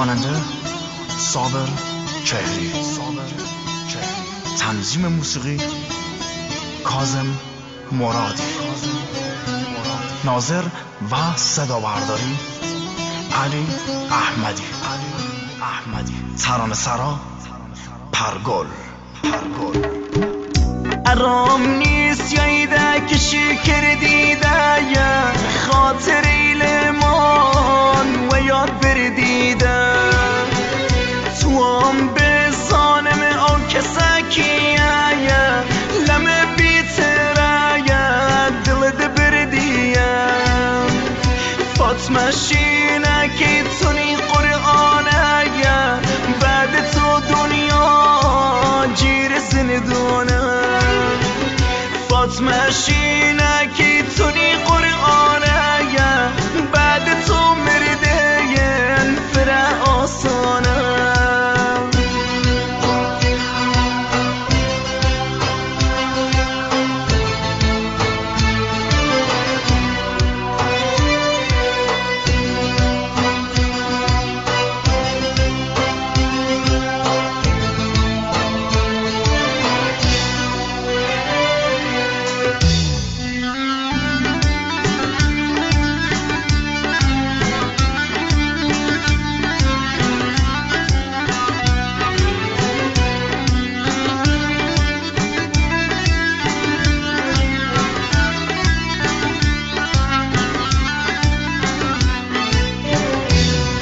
خواننده صابر چهری، تنظیم موسیقی کاظم مرادی، ناظر و صدابرداری علی احمدی، ترانه سرا پرگل. ارام نیست یا ایده کشی کردیده یا خاطر ایلمان و یاد بردیده تو هم به ظالم آن کسکیه یا لمه بیتره یا دلد بردیه فاطمه شینه که تونی قرآنه یا بعد تو دنیا جیر زندونه فاطمه شینه که تونی قرآنه یا بعد تو مرده ین فره آسانه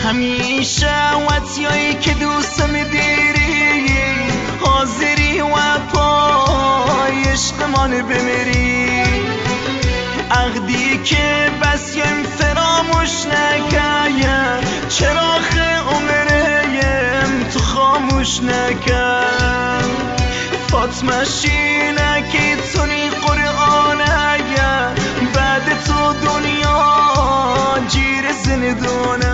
همیشه وطیایی که دوستم دیری حاضری و پای عشقمان بمیری عقدی که بس یم فراموش نکه چراغ عمریم تو خاموش نکه فاطمه شینه که تونی قرآنه بعد تو دنیا جیر زندونه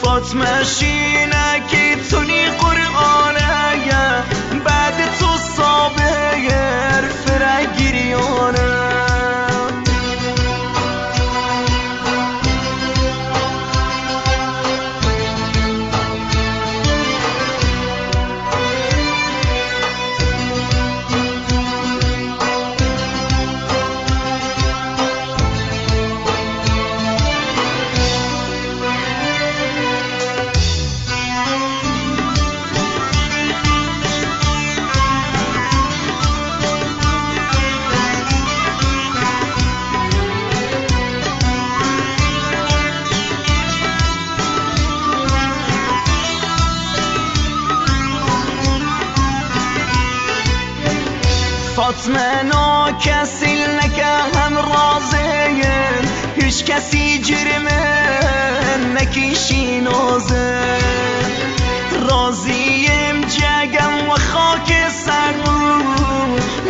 فاطمه شینه که تونی قرآنه بعد تو صابر فرگیریانه فاطمه نا کسی نکه هم رازه هیچ کسی جرمه نکیشی نازه راضیم جگم و خاک سرمو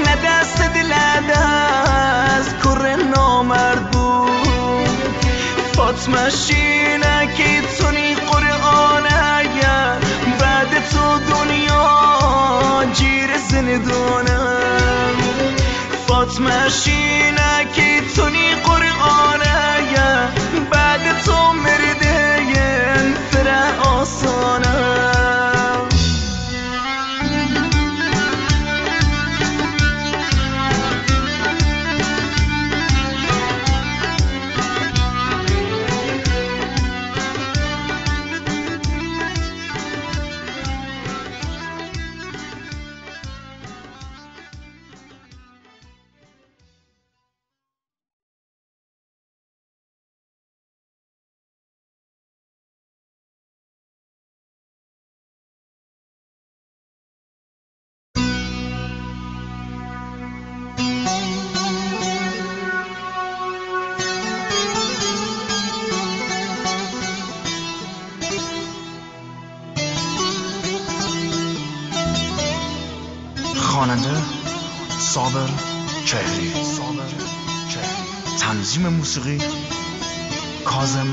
ندست دلده از کر نامردو فاطمه شینه که تونی قرآنه بعد تو دنیا جیر زندونه فاطمه شینه که تونی قرآنه بعد تو مرده ین فره آسانه خواننده صابر چهری، تنظیم موسیقی کاظم